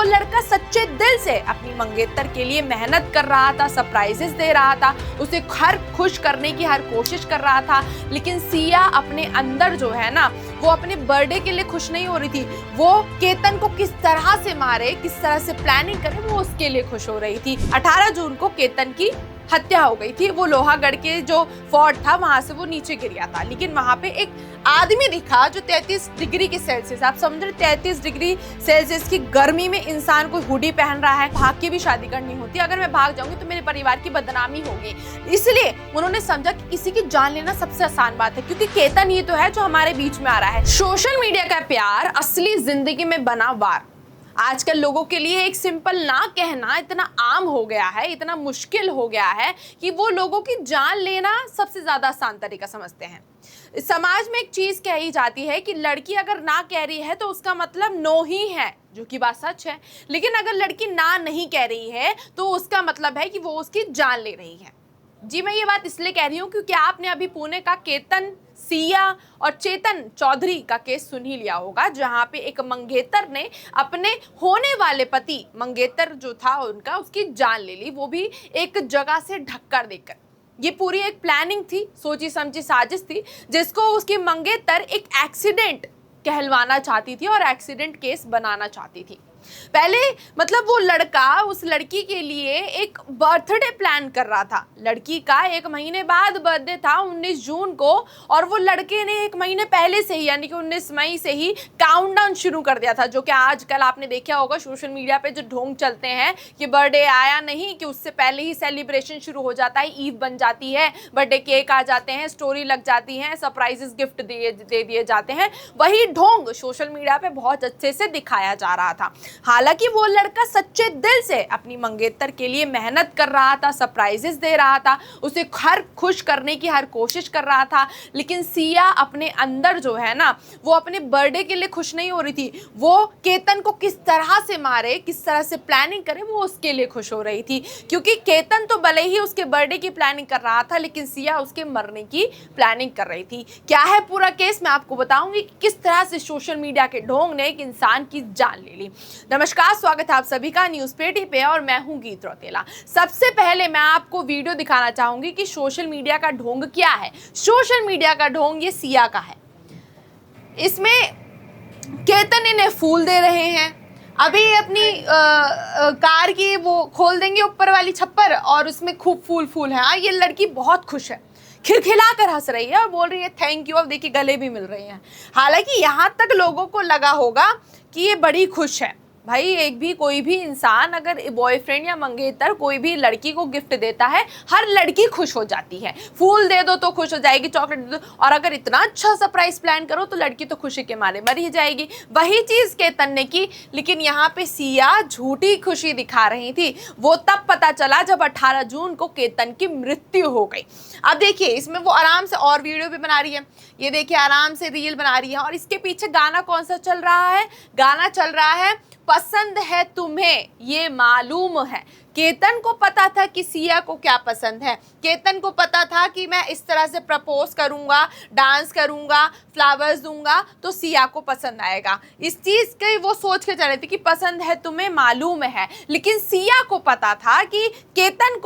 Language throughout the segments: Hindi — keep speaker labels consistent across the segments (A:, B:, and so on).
A: लड़का सच्चे दिल से अपनी मंगेतर के लिए मेहनत कर रहा था, सरप्राइजेस दे रहा था, उसे हर खुश करने की हर कोशिश कर रहा था। लेकिन सिया अपने अंदर जो है ना, वो अपने बर्थडे के लिए खुश नहीं हो रही थी। वो केतन को किस तरह से मारे, किस तरह से प्लानिंग करे, वो उसके लिए खुश हो रही थी। 18 जून को केतन की हत्या हो गई थी। वो लोहागढ़ के जो फोर्ट था वहां से वो नीचे गिर गया था। लेकिन वहां पे एक आदमी दिखा जो 33 डिग्री के सेल्सियस, आप समझ रहे, 33 डिग्री सेल्सियस की गर्मी में इंसान कोई हुडी पहन रहा है। भाग के भी शादी करनी होती है, अगर मैं भाग जाऊंगी तो मेरे परिवार की बदनामी होगी। इसलिए उन्होंने समझा कि किसी की जान लेना सबसे आसान बात है, क्योंकि केतन ही तो है जो हमारे बीच में आ रहा है। सोशल मीडिया का प्यार असली जिंदगी में बना वार। आजकल लोगों के लिए एक सिंपल ना कहना इतना आम हो गया है, इतना मुश्किल हो गया है कि वो लोगों की जान लेना सबसे ज्यादा आसान तरीका समझते हैं। समाज में एक चीज कही जाती है कि लड़की अगर ना कह रही है तो उसका मतलब नो ही है, जो कि बात सच है। लेकिन अगर लड़की ना नहीं कह रही है तो उसका मतलब है कि वो उसकी जान ले रही है। जी, मैं ये बात इसलिए कह रही हूँ क्योंकि आपने अभी पुणे का केतन, सिया और चेतन चौधरी का केस सुन ही लिया होगा, जहां पे एक मंगेतर ने अपने होने वाले पति, मंगेतर जो था उनका, उसकी जान ले ली, वो भी एक जगह से ढककर देकर। ये पूरी एक प्लानिंग थी, सोची समझी साजिश थी, जिसको उसकी मंगेतर एक एक्सीडेंट कहलवाना चाहती थी और एक्सीडेंट केस बनाना चाहती थी। पहले मतलब वो लड़का उस लड़की के लिए एक बर्थडे प्लान कर रहा था। लड़की का 1 महीने बाद बर्थडे था 19 जून को, और वो लड़के ने 1 महीने पहले से ही, यानी कि 19 मई से ही काउंटडाउन शुरू कर दिया था। जो कि आजकल आपने देखा होगा सोशल मीडिया पे जो ढोंग चलते हैं कि बर्थडे आया नहीं कि उससे पहले ही सेलिब्रेशन शुरू हो जाता है, ईद बन जाती है, बर्थडे केक आ जाते हैं, स्टोरी लग जाती है, सरप्राइजेस गिफ्ट दे दिए जाते हैं। वही ढोंग सोशल मीडिया पे बहुत अच्छे से दिखाया जा रहा था। हालांकि वो लड़का सच्चे दिल से अपनी मंगेतर के लिए मेहनत कर रहा था, सरप्राइजेस दे रहा था, उसे हर खुश करने की हर कोशिश कर रहा था। लेकिन सिया अपने अंदर जो है ना, वो अपने बर्थडे के लिए खुश नहीं हो रही थी। वो केतन को किस तरह से मारे, किस तरह से प्लानिंग करे, वो उसके लिए खुश हो रही थी। क्योंकि केतन तो भले ही उसके बर्थडे की प्लानिंग कर रहा था, लेकिन सिया उसके मरने की प्लानिंग कर रही थी। क्या है पूरा केस, मैं आपको बताऊंगी कि किस तरह से सोशल मीडिया के ढोंग ने एक इंसान की जान ले ली। नमस्कार, स्वागत है आप सभी का न्यूज़ पेटी पे और मैं हूं गीत रौतेला। सबसे पहले मैं आपको वीडियो दिखाना चाहूंगी कि सोशल मीडिया का ढोंग क्या है। सोशल मीडिया का ढोंग ये सिया का है। इसमें केतन इन्हें फूल दे रहे हैं। अभी अपनी कार की वो खोल देंगे ऊपर वाली छप्पर और उसमें खूब फूल है। ये लड़की बहुत खुश है, खिलखिला कर हंस रही है और बोल रही है थैंक यू। अब देखिए गले भी मिल रहे हैं। हालांकि यहाँ तक लोगों को लगा होगा कि ये बड़ी खुश है। भाई, एक भी कोई भी इंसान अगर बॉयफ्रेंड या मंगेतर कोई भी लड़की को गिफ्ट देता है, हर लड़की खुश हो जाती है। फूल दे दो तो खुश हो जाएगी, चॉकलेट दे दो, और अगर इतना अच्छा सरप्राइज प्लान करो तो लड़की तो खुशी के मारे मर ही जाएगी। वही चीज केतन ने की, लेकिन यहाँ पे सिया झूठी खुशी दिखा रही थी। वो तब पता चला जब 18 जून को केतन की मृत्यु हो गई। अब देखिए, इसमें वो आराम से और वीडियो भी बना रही है। ये देखिए, आराम से रील बना रही है। और इसके पीछे गाना कौन सा चल रहा है? गाना चल रहा है पसंद है तुम्हें ये मालूम है। केतन को पता था कि सिया को क्या पसंद है। केतन को पता था कि मैं इस तरह से प्रपोज करूंगा, डांस करूंगा, फ्लावर्स दूंगा तो सिया को पसंद आएगा। इस चीज के वो सोच के चल रही थी कि पसंद है तुम्हें मालूम है। लेकिन सिया को पता था कि केतन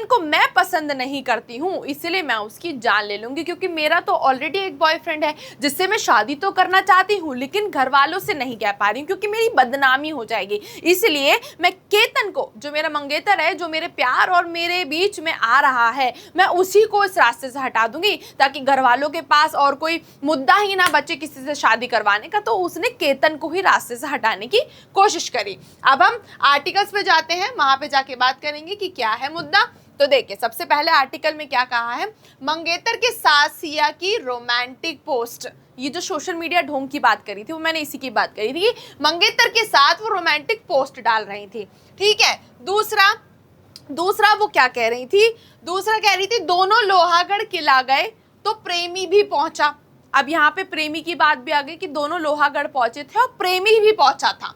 A: को मैं पसंद नहीं करती हूँ, इसलिए मैं उसकी जान ले लूंगी, क्योंकि मेरा तो ऑलरेडी एक बॉयफ्रेंड है जिससे मैं शादी तो करना चाहती हूँ, लेकिन घर वालों से नहीं कह पा रही हूँ क्योंकि मेरी बदनामी हो जाएगी। इसलिए मैं केतन को, जो मेरा मंगेतर है, जो मेरे प्यार और मेरे बीच में आ रहा है, मैं उसी को इस रास्ते से हटा दूंगी, ताकि घर वालों के पास और कोई मुद्दा ही ना बचे किसी से शादी करवाने का। तो उसने केतन को ही रास्ते से हटाने की कोशिश करी। अब हम आर्टिकल्स पे जाते हैं, वहां पे जाके बात करेंगे कि क्या है मुद्दा। तो देखिए, सबसे पहले आर्टिकल में क्या कहा है, मंगेतर के साथ सिया की रोमांटिक पोस्ट। ये जो सोशल मीडिया ढोंग की बात करी थी, वो मैंने इसी की बात करी थी। मंगेतर के साथ वो रोमांटिक पोस्ट डाल रही थी, ठीक है। दूसरा वो क्या कह रही थी? दूसरा कह रही थी दोनों लोहागढ़ किला गए तो प्रेमी भी पहुंचा। अब यहाँ पे प्रेमी की बात भी आ गई कि दोनों लोहागढ़ पहुंचे थे और प्रेमी भी पहुंचा था।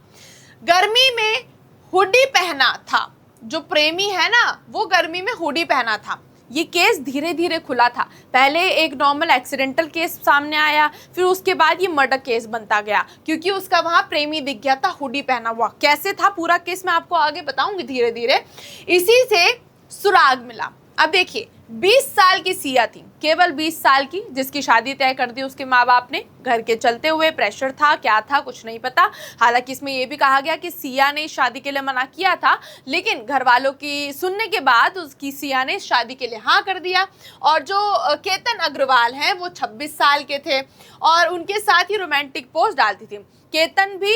A: गर्मी में हुडी पहना था, जो प्रेमी है ना, वो गर्मी में हुडी पहना था। ये केस धीरे धीरे खुला था। पहले एक नॉर्मल एक्सीडेंटल केस सामने आया, फिर उसके बाद ये मर्डर केस बनता गया, क्योंकि उसका वहाँ प्रेमी दिख गया था हुडी पहना हुआ। कैसे था पूरा केस मैं आपको आगे बताऊंगी धीरे धीरे। इसी से सुराग मिला। अब देखिए 20 साल की सिया थी, केवल 20 साल की, जिसकी शादी तय कर दी उसके माँ बाप ने। घर के चलते हुए प्रेशर था, क्या था कुछ नहीं पता। हालांकि इसमें यह भी कहा गया कि सिया ने शादी के लिए मना किया था, लेकिन घर वालों की सुनने के बाद उसकी सिया ने शादी के लिए हाँ कर दिया। और जो केतन अग्रवाल हैं वो 26 साल के थे और उनके साथ ही रोमांटिक पोस्ट डालती थी। केतन भी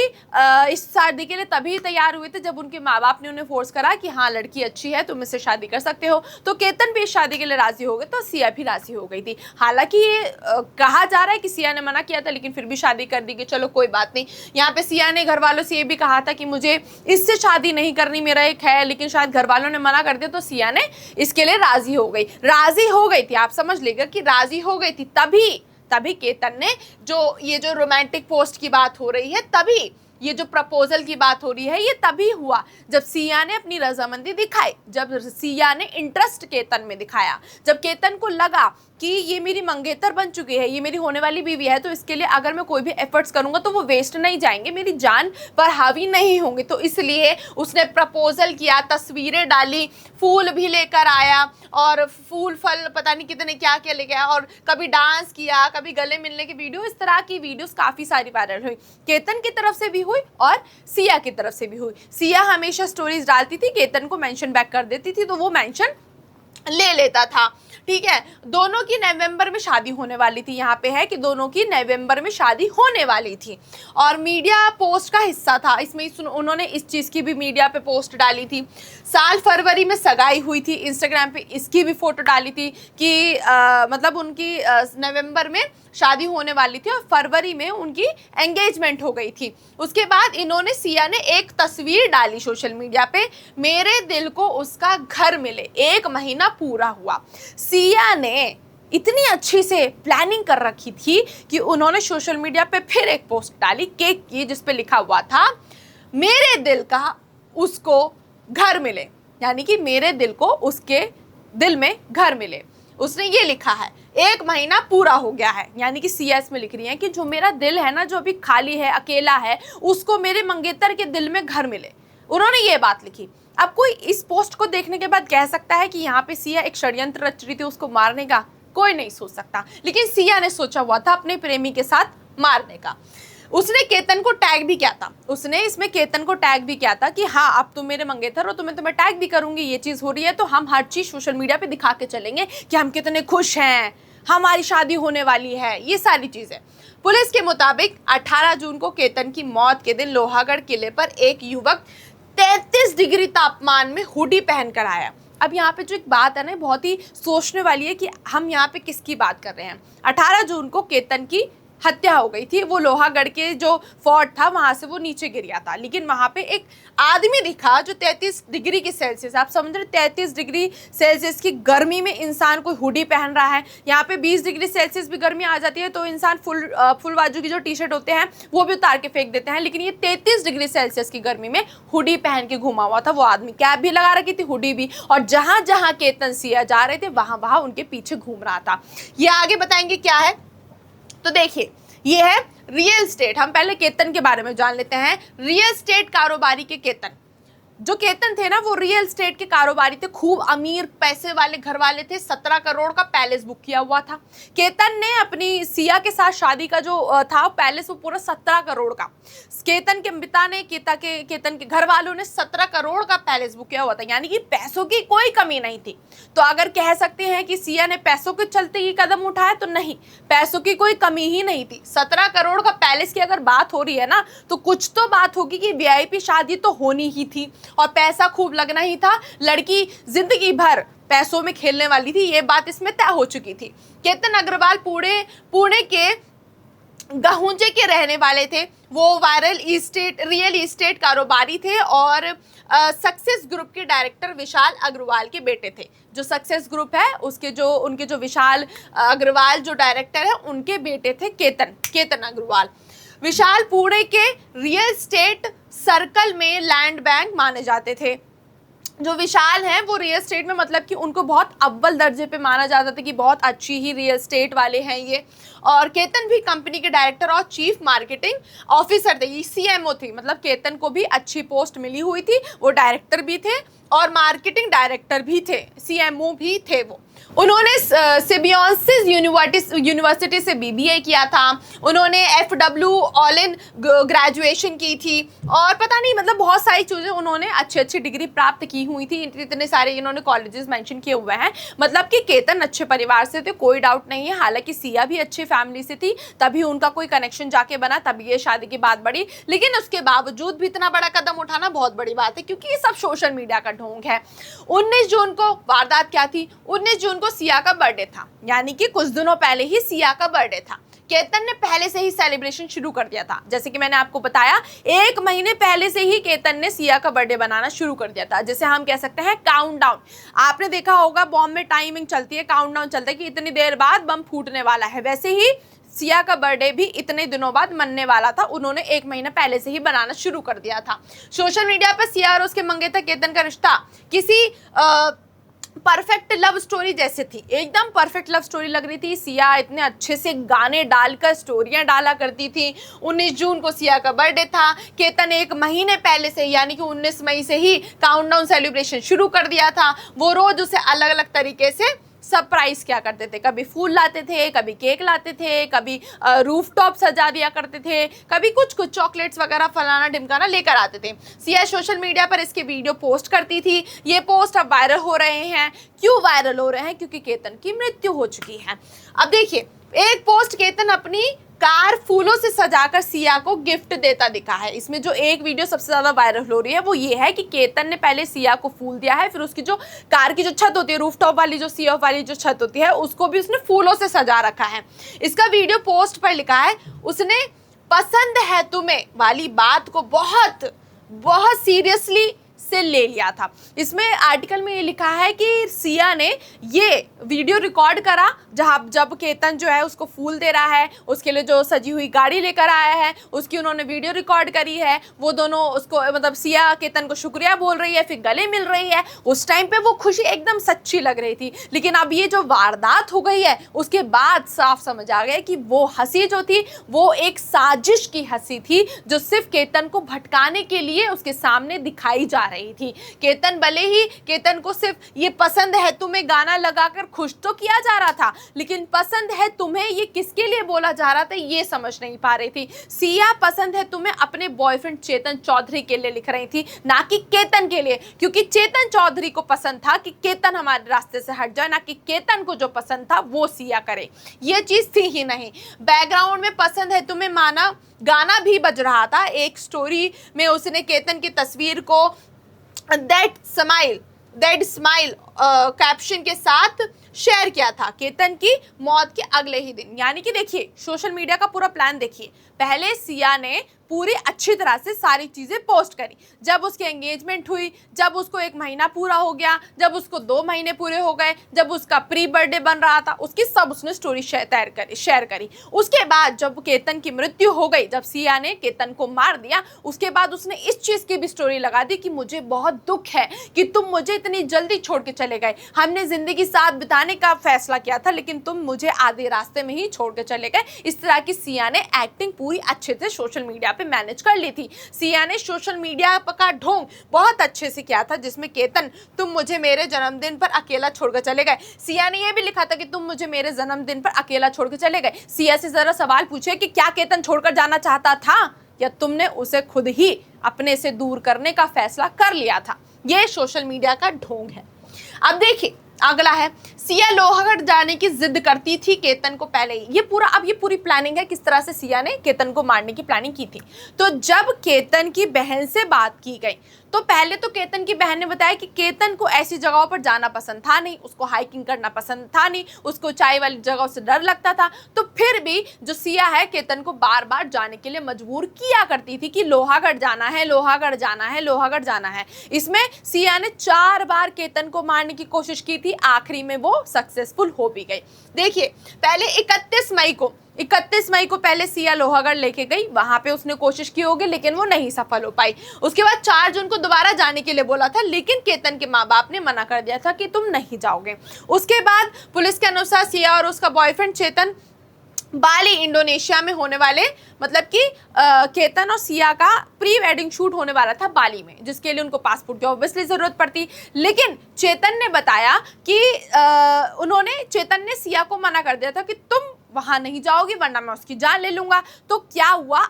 A: इस शादी के लिए तभी तैयार हुए थे जब उनके माँ बाप ने उन्हें फोर्स करा कि हाँ लड़की अच्छी है, तुम इससे शादी कर सकते हो। तो केतन भी इस शादी के लिए राजी हो गए, तो सिया भी राजी हो गई थी। हालांकि ये कहा जा रहा है कि सिया ने मना किया था, लेकिन फिर भी शादी कर दी कि चलो कोई बात नहीं। यहाँ पे सिया ने घर वालों से ये भी कहा था कि मुझे इससे शादी नहीं करनी, मेरा एक है, लेकिन शायद घर वालों ने मना कर दिया, तो सिया ने इसके लिए राजी हो गई थी। आप समझ लेगा कि राजी हो गई थी। तभी केतन ने जो रोमांटिक पोस्ट की बात हो रही है, तभी ये जो प्रपोजल की बात हो रही है, ये तभी हुआ जब सिया ने अपनी रजामंदी दिखाई, जब सिया ने इंटरेस्ट केतन में दिखाया, जब केतन को लगा कि ये मेरी मंगेतर बन चुकी है, ये मेरी होने वाली बीवी है, तो इसके लिए अगर मैं कोई भी एफर्ट्स करूंगा तो वो वेस्ट नहीं जाएंगे, मेरी जान पर हावी नहीं होंगे। तो इसलिए उसने प्रपोजल किया, तस्वीरें डाली, फूल भी लेकर आया और फूल फल पता नहीं कितने क्या क्या लेके आया, और कभी डांस किया, कभी गले मिलने की वीडियो, इस तरह की वीडियोस काफ़ी सारी वायरल हुई। केतन की तरफ से भी हुई और सिया की तरफ से भी हुई। सिया हमेशा स्टोरीज डालती थी, केतन को मेंशन बैक कर देती थी, तो वो मेंशन ले लेता था। ठीक है, दोनों की नवंबर में शादी होने वाली थी। यहाँ पे है कि दोनों की नवंबर में शादी होने वाली थी और मीडिया पोस्ट का हिस्सा था इसमें। उन्होंने इस चीज़ की भी मीडिया पे पोस्ट डाली थी। साल फरवरी में सगाई हुई थी, इंस्टाग्राम पे इसकी भी फोटो डाली थी कि मतलब उनकी नवंबर में शादी होने वाली थी और फरवरी में उनकी एंगेजमेंट हो गई थी। उसके बाद इन्होंने, सिया ने एक तस्वीर डाली सोशल मीडिया पे, मेरे दिल को उसका घर मिले, 1 महीना पूरा हुआ। सिया ने इतनी अच्छी से प्लानिंग कर रखी थी कि उन्होंने सोशल मीडिया पे फिर एक पोस्ट डाली केक की, जिसपे लिखा हुआ था मेरे दिल का उसको घर मिले, यानी कि मेरे दिल को उसके दिल में घर मिले। उसने ये लिखा है 1 महीना पूरा हो गया है, यानी कि सिया इसमें लिख रही है कि जो मेरा दिल है ना, जो अभी खाली है, अकेला है, उसको मेरे मंगेतर के दिल में घर मिले। उन्होंने ये बात लिखी। अब कोई इस पोस्ट को देखने के बाद कह सकता है कि यहाँ पे सिया एक षड्यंत्र रच रही थी उसको मारने का, कोई नहीं सोच सकता, लेकिन सिया ने सोचा हुआ था अपने प्रेमी के साथ मारने का। उसने केतन को टैग भी किया था, उसने इसमें केतन को टैग भी किया था कि हाँ अब तुम मेरे मंगेतर हो, तो मैं तुम्हें टैग भी करूंगी, ये चीज़ हो रही है, तो हम हर चीज़ सोशल मीडिया पे दिखा के चलेंगे कि हम कितने खुश हैं, हमारी शादी होने वाली है, ये सारी चीज़ें। पुलिस के मुताबिक 18 जून को केतन की मौत के दिन लोहागढ़ किले पर एक युवक 33 डिग्री तापमान में हुडी पहनकर आया। अब यहाँ पे जो एक बात है ना, बहुत ही सोचने वाली है कि हम यहाँ पे किसकी बात कर रहे हैं। 18 जून को केतन की हत्या हो गई थी। वो लोहागढ़ के जो फोर्ट था वहां से वो नीचे गिर गया था, लेकिन वहां पे एक आदमी दिखा जो 33 डिग्री की सेल्सियस, आप समझ रहे 33 डिग्री सेल्सियस की गर्मी में इंसान कोई हुडी पहन रहा है। यहाँ पे 20 डिग्री सेल्सियस भी गर्मी आ जाती है तो इंसान फुल बाजू की जो टी शर्ट होते हैं वो भी उतार के फेंक देते हैं, लेकिन ये 33 डिग्री सेल्सियस की गर्मी में हुडी पहन के घुमा हुआ था वो आदमी। कैप भी लगा रखी थी, हुडी भी, और जहां जहां केतन सिया जा रहे थे वहां वहां उनके पीछे घूम रहा था। ये आगे बताएंगे क्या है। तो देखिए ये है रियल एस्टेट। हम पहले केतन के बारे में जान लेते हैं। रियल एस्टेट कारोबारी के केतन, जो केतन थे ना वो रियल एस्टेट के कारोबारी थे, खूब अमीर पैसे वाले घर वाले थे। 17 करोड़ का पैलेस बुक किया हुआ था। केतन ने अपनी सिया के साथ शादी का जो था पैलेस, वो पूरा 17 करोड़ का। केतन के पिता ने, केतन के घर वालों ने 17 करोड़ का पैलेस बुक किया हुआ था, यानी कि पैसों की कोई कमी नहीं थी। तो अगर कह सकते हैं कि सिया ने पैसों के चलते ये कदम उठाया, तो नहीं, पैसों की कोई कमी ही नहीं थी। 17 करोड़ का पैलेस की अगर बात हो रही है ना, तो कुछ तो बात होगी कि वीआईपी शादी तो होनी ही थी और पैसा खूब लगना ही था। लड़की जिंदगी भर पैसों में खेलने वाली थी, ये बात इसमें तय हो चुकी थी। केतन अग्रवाल पुणे के गहुंजे के रहने वाले थे। वो रियल इस्टेट कारोबारी थे और सक्सेस ग्रुप के डायरेक्टर विशाल अग्रवाल के बेटे थे। जो सक्सेस ग्रुप है उनके जो विशाल अग्रवाल जो डायरेक्टर है, उनके बेटे थे केतन अग्रवाल। विशाल पुणे के रियल एस्टेट सर्कल में लैंड बैंक माने जाते थे। जो विशाल हैं वो रियल एस्टेट में मतलब कि उनको बहुत अव्वल दर्जे पे माना जाता था कि बहुत अच्छी ही रियल एस्टेट वाले हैं ये। और केतन भी कंपनी के डायरेक्टर और चीफ मार्केटिंग ऑफिसर थे, ये सीएमओ थी, मतलब केतन को भी अच्छी पोस्ट मिली हुई थी, वो डायरेक्टर भी थे और मार्केटिंग डायरेक्टर भी थे, सीएमओ भी थे वो। उन्होंने सिबियोसिस यूनिवर्सिटी से बीबीए किया था, उन्होंने एफडब्ल्यू ऑल इन ग्रेजुएशन की थी और पता नहीं मतलब बहुत सारी चीज़ें उन्होंने अच्छी अच्छी डिग्री प्राप्त की हुई थी। इतने सारे इन्होंने कॉलेजेस मेंशन किए हुए हैं, मतलब कि केतन अच्छे परिवार से थे, कोई डाउट नहीं है। हालांकि सिया भी अच्छी फैमिली से थी, तभी उनका कोई कनेक्शन जाके बना, तभी ये शादी की बात बढ़ी। लेकिन उसके बावजूद भी इतना बड़ा कदम उठाना बहुत बड़ी बात है, क्योंकि ये सब सोशल मीडिया का ढोंग है। 19 जून को वारदात क्या थी? 19 जून को सिया का बर्थडे था, यानी कि कुछ दिनों पहले ही सिया का बर्थडे था। केतन ने पहले से ही सेलिब्रेशन शुरू कर दिया था, जैसे कि मैंने आपको बताया 1 महीने पहले से ही केतन ने सिया का बर्थडे बनाना शुरू कर दिया था, जैसे हम कह सकते हैं काउंटडाउन। आपने देखा होगा बॉम्ब में टाइमिंग चलती है, काउंटडाउन चलता है कि इतनी देर बाद बम फूटने वाला है, वैसे ही सिया का बर्थडे भी इतने दिनों बाद मनने वाला था, उन्होंने 1 महीना पहले से ही बनाना शुरू कर दिया था। सोशल मीडिया पर सिया और उसके मंगेतर केतन का रिश्ता किसी परफेक्ट लव स्टोरी जैसे थी, एकदम परफेक्ट लव स्टोरी लग रही थी। सिया इतने अच्छे से गाने डालकर स्टोरियां डाला करती थी। 19 जून को सिया का बर्थडे था, केतन 1 महीने पहले से यानी कि 19 मई से ही काउंटडाउन सेलिब्रेशन शुरू कर दिया था। वो रोज उसे अलग अलग तरीके से सरप्राइज क्या करते थे, कभी फूल लाते थे, कभी केक लाते थे, कभी रूफटॉप सजा दिया करते थे, कभी कुछ कुछ चॉकलेट्स वगैरह फलाना ढिमकाना लेकर आते थे। सिया सोशल मीडिया पर इसके वीडियो पोस्ट करती थी। ये पोस्ट अब वायरल हो रहे हैं। क्यों वायरल हो रहे हैं? क्योंकि केतन की मृत्यु हो चुकी है। अब देखिए, एक पोस्ट केतन अपनी कार फूलों से सजाकर सिया को गिफ्ट देता दिखा है। इसमें जो एक वीडियो सबसे ज्यादा वायरल हो रही है वो ये है कि केतन ने पहले सिया को फूल दिया है, फिर उसकी जो कार की जो छत होती है, रूफटॉप वाली जो सीएफ वाली जो छत होती है, उसको भी उसने फूलों से सजा रखा है। इसका वीडियो पोस्ट पर लिखा है, उसने पसंद है तुम्हें वाली बात को बहुत बहुत सीरियसली से ले लिया था। इसमें आर्टिकल में ये लिखा है कि सिया ने ये वीडियो रिकॉर्ड करा जब केतन जो है उसको फूल दे रहा है, उसके लिए जो सजी हुई गाड़ी लेकर आया है उसकी उन्होंने वीडियो रिकॉर्ड करी है। वो दोनों उसको मतलब सिया केतन को शुक्रिया बोल रही है, फिर गले मिल रही है। उस टाइम पे वो खुशी एकदम सच्ची लग रही थी। लेकिन अब ये जो वारदात हो गई है उसके बाद साफ समझ आ गया कि वो हंसी जो थी वो एक साजिश की हंसी थी, जो सिर्फ केतन को भटकाने के लिए उसके सामने दिखाई जा रही थी। केतन भले ही केतन को सिर्फ ये पसंद है तुम्हें गाना लगाकर खुश तो किया जा रहा था, लेकिन पसंद है तुम्हें ये किसके लिए बोला जा रहा था ये समझ नहीं पा रही थी। सिया पसंद है तुम्हें अपने बॉयफ्रेंड चेतन चौधरी के लिए लिख रही थी, ना कि केतन के लिए, क्योंकि चेतन चौधरी को पसंद था कि केतन हमारे रास्ते से हट जाए, ना कि केतन को जो पसंद था वो सिया करे। ये चीज थी ही नहीं। बैकग्राउंड में पसंद है तुम्हें माना गाना भी बज रहा था। एक स्टोरी में उसने केतन की तस्वीर को दैट स्माइल कैप्शन के साथ शेयर किया था केतन की मौत के अगले ही दिन। यानी कि देखिए सोशल मीडिया का पूरा प्लान देखिए, पहले सिया ने पूरी अच्छी तरह से सारी चीज़ें पोस्ट करी। जब उसकी एंगेजमेंट हुई, जब उसको 1 महीना पूरा हो गया, जब उसको 2 महीने पूरे हो गए, जब उसका प्री बर्थडे बन रहा था, उसकी सब उसने स्टोरी शेयर करी। उसके बाद जब केतन की मृत्यु हो गई, जब सिया ने केतन को मार दिया, उसके बाद उसने इस चीज़ की भी स्टोरी लगा दी कि मुझे बहुत दुख है कि तुम मुझे इतनी जल्दी छोड़ के चले गए। हमने ज़िंदगी साथ बिताने का फैसला किया था, लेकिन तुम मुझे आधे रास्ते में ही छोड़ के चले गए। इस तरह की सिया ने एक्टिंग पूरी अच्छे से सोशल मीडिया पे मैनेज कर ली थी। सिया ने सोशल मीडिया का ढोंग बहुत अच्छे से किया था, जिसमें केतन तुम मुझे मेरे जन्मदिन पर अकेला छोड़कर चले गए। सिया ने यह भी लिखा था कि तुम मुझे मेरे जन्मदिन पर अकेला छोड़कर चले गए। सिया से जरा सवाल पूछे कि क्या केतन छोड़कर जाना चाहता था या तुमने उसे खुद ही अपने से दूर करने का फैसला कर लिया था। यह सोशल मीडिया का ढोंग है। अब देखिए अगला है, सिया लोहागढ़ जाने की जिद करती थी केतन को पहले ही। ये पूरी प्लानिंग है किस तरह से सिया ने केतन को मारने की प्लानिंग की थी। तो जब केतन की बहन से बात की गई तो पहले तो केतन की बहन ने बताया कि केतन को ऐसी जगहों पर जाना पसंद था नहीं, उसको हाइकिंग करना पसंद था नहीं, उसको ऊंचाई वाली जगहों से डर लगता था। तो फिर भी जो सिया है केतन को बार बार जाने के लिए मजबूर किया करती थी कि लोहागढ़ जाना है, लोहागढ़ जाना है, लोहागढ़ जाना है। इसमें सिया ने 4 बार केतन को मारने की कोशिश की थी, आखिरी में वो सक्सेसफुल हो भी गई। देखिए पहले 31 मई को 31 मई को पहले सिया लोहागढ़ लेके गई, वहां पे उसने कोशिश की होगी लेकिन वो नहीं सफल हो पाई। उसके बाद 4 जून को दोबारा जाने के लिए बोला था, लेकिन केतन के माँ बाप ने मना कर दिया था कि तुम नहीं जाओगे। उसके बाद पुलिस के अनुसार सिया और उसका बॉयफ्रेंड चेतन बाली इंडोनेशिया में होने वाले, मतलब कि केतन और सिया का प्री वेडिंग शूट होने वाला था बाली में, जिसके लिए उनको पासपोर्ट की ऑब्वियसली जरूरत पड़ती। लेकिन चेतन ने बताया कि चेतन ने सिया को मना कर दिया था कि तुम वहां नहीं जाओगी वरना मैं उसकी जान ले लूंगा। तो क्या हुआ,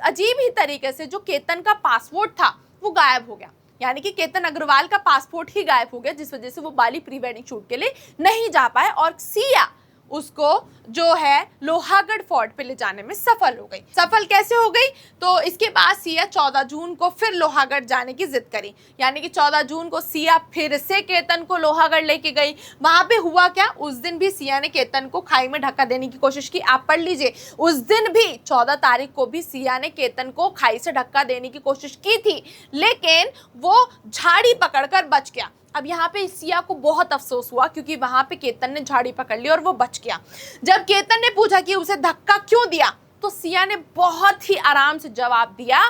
A: अजीब ही तरीके से जो केतन का पासपोर्ट था वो गायब हो गया, यानी कि केतन अग्रवाल का पासपोर्ट ही गायब हो गया, जिस वजह से वो बाली प्री वेडिंग शूट के लिए नहीं जा पाए और सिया उसको जो है लोहागढ़ फोर्ट पे ले जाने में सफल हो गई। सफल कैसे हो गई, तो इसके बाद सिया 14 जून को फिर लोहागढ़ जाने की जिद करी, यानी कि 14 जून को सिया फिर से केतन को लोहागढ़ लेके गई। वहां पे हुआ क्या, उस दिन भी सिया ने केतन को खाई में धक्का देने की कोशिश की। आप पढ़ लीजिए, उस दिन भी 14 तारीख को भी सिया ने केतन को खाई से धक्का देने की कोशिश की थी, लेकिन वो झाड़ी पकड़कर बच गया। अब यहाँ पे सिया को बहुत अफसोस हुआ क्योंकि वहां पे केतन ने झाड़ी पकड़ ली और वो बच गया। जब केतन ने पूछा कि उसे धक्का क्यों दिया, तो सिया ने बहुत ही आराम से जवाब दिया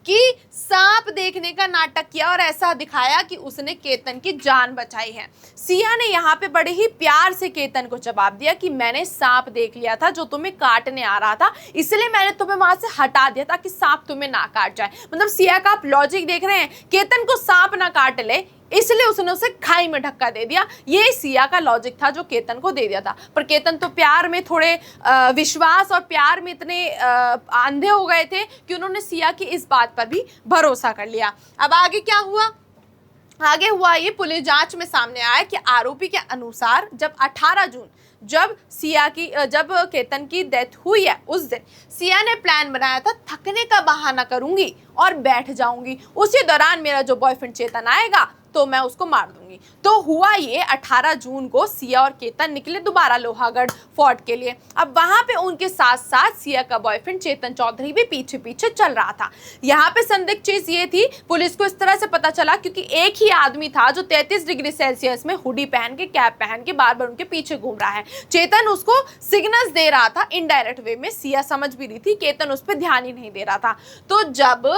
A: कि सांप देखने का नाटक किया और ऐसा दिखाया कि उसने केतन की जान बचाई है। सिया ने यहाँ पे बड़े ही प्यार से केतन को जवाब दिया कि मैंने सांप देख लिया था जो तुम्हें काटने आ रहा था, इसलिए मैंने तुम्हें वहां से हटा दिया ताकि सांप तुम्हें ना काट जाए। मतलब सिया का आप लॉजिक देख रहे हैं, केतन को सांप ना काट ले इसलिए उसने उसे खाई में धक्का दे दिया। ये सिया का लॉजिक था जो केतन को दे दिया था। पर केतन तो प्यार में थोड़े विश्वास और प्यार में इतने अंधे हो गए थे कि उन्होंने सिया की इस बात पर भी भरोसा कर लिया। अब आगे क्या हुआ, आगे हुआ ये पुलिस जांच में सामने आया कि आरोपी के अनुसार जब 18 जून जब केतन की डेथ हुई है, उस दिन सिया ने प्लान बनाया था थकने का बहाना करूंगी और बैठ जाऊंगी, उसी दौरान मेरा जो बॉयफ्रेंड चेतन आएगा तो मैं उसको मार दूंगी। तो हुआ ये 18 जून को सिया और केतन निकले दोबारा लोहागढ़ फोर्ट के लिए। अब वहां पे उनके साथ साथ सिया का बॉयफ्रेंड चेतन चौधरी भी पीछे पीछे चल रहा था। यहाँ पे संदिग्ध चीज ये थी, पुलिस को इस तरह से पता चला क्योंकि एक ही आदमी था जो 33 डिग्री सेल्सियस में हुडी पहन के, कैप पहन के बार बार उनके पीछे घूम रहा है। चेतन उसको सिग्नल्स दे रहा था इनडायरेक्ट वे में, सिया समझ भी रही थी, केतन उस पर ध्यान ही नहीं दे रहा था। तो जब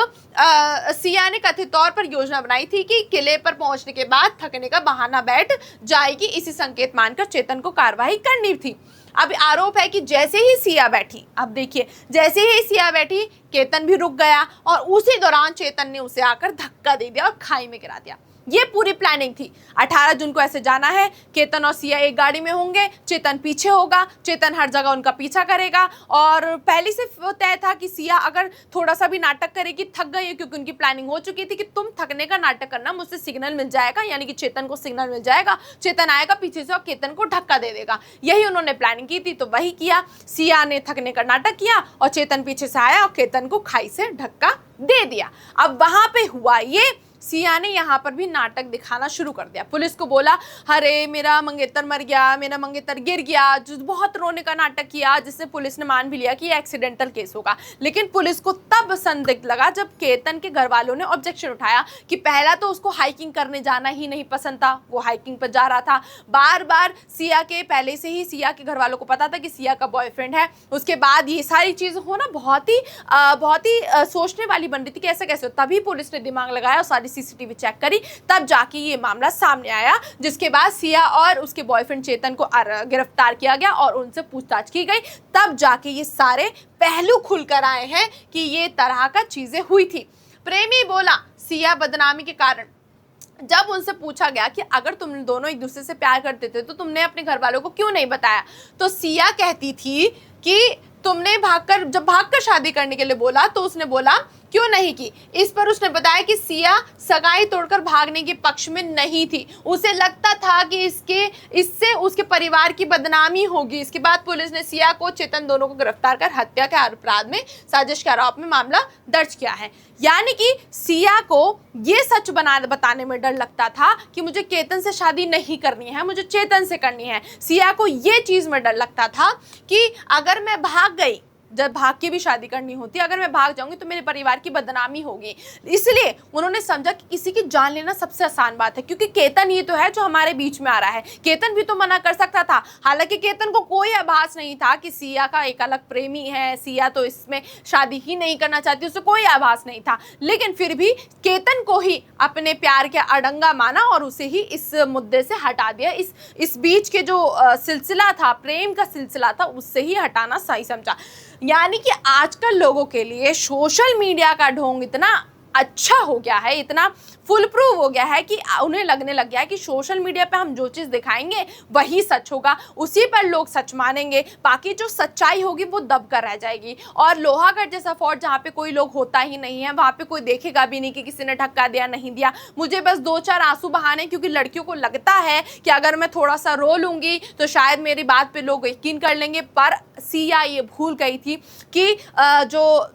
A: सिया ने कथित तौर पर योजना बनाई थी कि किले पर पहुंचने के बाद थकने का बहाना बैठ जाएगी, इसी संकेत मानकर चेतन को कार्रवाई करनी थी। अब आरोप है कि जैसे ही सिया बैठी, अब देखिए जैसे ही सिया बैठी केतन भी रुक गया और उसी दौरान चेतन ने उसे आकर धक्का दे दिया और खाई में गिरा दिया। ये पूरी प्लानिंग थी। 18 जून को ऐसे जाना है, केतन और सिया एक गाड़ी में होंगे, चेतन पीछे होगा, चेतन हर जगह उनका पीछा करेगा और पहले से तय था कि सिया अगर थोड़ा सा भी नाटक करेगी थक गई है, क्योंकि उनकी प्लानिंग हो चुकी थी कि तुम थकने का नाटक करना, मुझसे सिग्नल मिल जाएगा, यानी कि चेतन को सिग्नल मिल जाएगा, चेतन आएगा पीछे से और केतन को धक्का दे देगा। यही उन्होंने प्लानिंग की थी, तो वही किया। सिया ने थकने का नाटक किया और चेतन पीछे से आया और केतन को खाई से धक्का दे दिया। अब वहां पे हुआ ये, सिया ने यहाँ पर भी नाटक दिखाना शुरू कर दिया। पुलिस को बोला, अरे मेरा मंगेतर मर गया, मेरा मंगेतर गिर गया, जो बहुत रोने का नाटक किया, जिससे पुलिस ने मान भी लिया कि ये एक्सीडेंटल केस होगा। लेकिन पुलिस को तब संदिग्ध लगा जब केतन के घर वालों ने ऑब्जेक्शन उठाया कि पहला तो उसको हाइकिंग करने जाना ही नहीं पसंद था, वो हाइकिंग पर जा रहा था बार बार। सिया के पहले से ही सिया के घर वालों को पता था कि सिया का बॉयफ्रेंड है। उसके बाद ये सारी चीज़ होना बहुत ही सोचने वाली बन रही थी कि ऐसा कैसे हो। तभी पुलिस ने दिमाग लगाया और सारी सीसीटीवी चेक करी, तब जाके ये मामला सामने आया, जिसके बाद सिया और उसके बॉयफ्रेंड चेतन को गिरफ्तार किया गया और उनसे पूछताछ की गई। तब जाके ये सारे पहलू खुलकर आए हैं कि ये तरह का चीजें हुई थी। प्रेमी बोला, सिया बदनामी के कारण जब उनसे पूछा गया कि अगर तुम दोनों एक दूसरे से प्यार करते थे तो तुमने अपने घर वालों को क्यों नहीं बताया, तो सिया कहती थी कि तुमने भागकर शादी करने के लिए बोला, तो उसने बोला क्यों नहीं की। इस पर उसने बताया कि सिया सगाई तोड़कर भागने के पक्ष में नहीं थी, उसे लगता था कि इससे उसके परिवार की बदनामी होगी। इसके बाद पुलिस ने सिया को चेतन दोनों को गिरफ्तार कर हत्या के अपराध में, साजिश के आरोप में मामला दर्ज किया है। यानी कि सिया को ये सच बताने में डर लगता था कि मुझे केतन से शादी नहीं करनी है, मुझे चेतन से करनी है। सिया को ये चीज में डर लगता था कि अगर मैं भाग गई जब भाग के भी शादी करनी होती है, अगर मैं भाग जाऊंगी तो मेरे परिवार की बदनामी होगी। इसलिए उन्होंने समझा कि किसी की जान लेना सबसे आसान बात है, क्योंकि केतन ही तो है जो हमारे बीच में आ रहा है। केतन भी तो मना कर सकता था, हालांकि केतन को कोई आभास नहीं था कि सिया का एक अलग प्रेमी है, सिया तो इसमें शादी ही नहीं करना चाहती, उसे कोई आभास नहीं था। लेकिन फिर भी केतन को ही अपने प्यार के अड़ंगा माना और उसे ही इस मुद्दे से हटा दिया। इस बीच के जो सिलसिला था, प्रेम का सिलसिला था, उससे ही हटाना सही समझा। यानी कि आजकल लोगों के लिए सोशल मीडिया का ढोंग इतना अच्छा हो गया है, इतना फुल प्रूफ हो गया है कि उन्हें लगने लग गया है कि सोशल मीडिया पे हम जो चीज़ दिखाएंगे वही सच होगा, उसी पर लोग सच मानेंगे, बाकी जो सच्चाई होगी वो दब कर रह जाएगी। और लोहागढ़ जैसा फोर्ट जहाँ पे कोई लोग होता ही नहीं है, वहाँ पे कोई देखेगा भी नहीं कि किसी ने धक्का दिया नहीं दिया। मुझे बस 2-4 आंसू बहाने, क्योंकि लड़कियों को लगता है कि अगर मैं थोड़ा सा रो लूँगी तो शायद मेरी बात पे लोग यकीन कर लेंगे। पर सिया ये भूल गई थी कि जो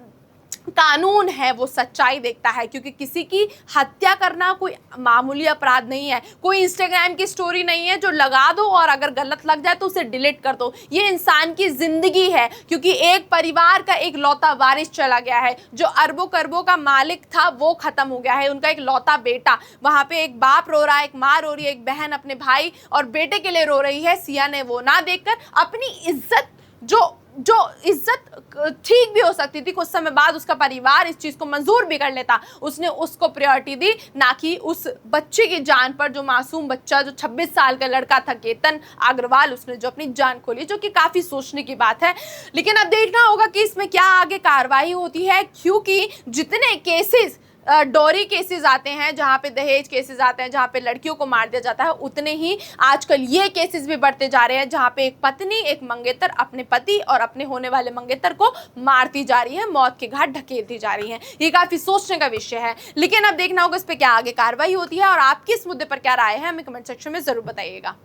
A: कानून है वो सच्चाई देखता है, क्योंकि किसी की हत्या करना कोई मामूली अपराध नहीं है, कोई इंस्टाग्राम की स्टोरी नहीं है जो लगा दो और अगर गलत लग जाए तो उसे डिलीट कर दो। ये इंसान की जिंदगी है, क्योंकि एक परिवार का एक लौता वारिस चला गया है, जो अरबों करबों का मालिक था वो खत्म हो गया है, उनका एक लौता बेटा। वहां पे एक बाप रो रहा है, एक माँ रो रही है, एक बहन अपने भाई और बेटे के लिए रो रही है। सिया ने वो ना देखकर अपनी इज्जत, जो इज्जत ठीक भी हो सकती थी, कुछ समय बाद उसका परिवार इस चीज को मंजूर भी कर लेता, उसने उसको प्रायोरिटी दी, ना कि उस बच्चे की जान पर, जो मासूम बच्चा, जो 26 साल का लड़का था केतन अग्रवाल, उसने जो अपनी जान खोली, जो कि काफी सोचने की बात है। लेकिन अब देखना होगा कि इसमें क्या आगे कार्रवाई होती है, क्योंकि जितने केसेस डोरी केसेस आते हैं, जहाँ पे दहेज केसेस आते हैं, जहाँ पे लड़कियों को मार दिया जाता है, उतने ही आजकल ये केसेस भी बढ़ते जा रहे हैं, जहाँ पे एक पत्नी, एक मंगेतर अपने पति और अपने होने वाले मंगेतर को मारती जा रही है, मौत के घाट ढकेलती जा रही है। ये काफी सोचने का विषय है, लेकिन अब देखना होगा इस पे क्या आगे कार्रवाई होती है। और आपकी इस मुद्दे पर क्या राय है, हमें कमेंट सेक्शन में जरूर बताइएगा।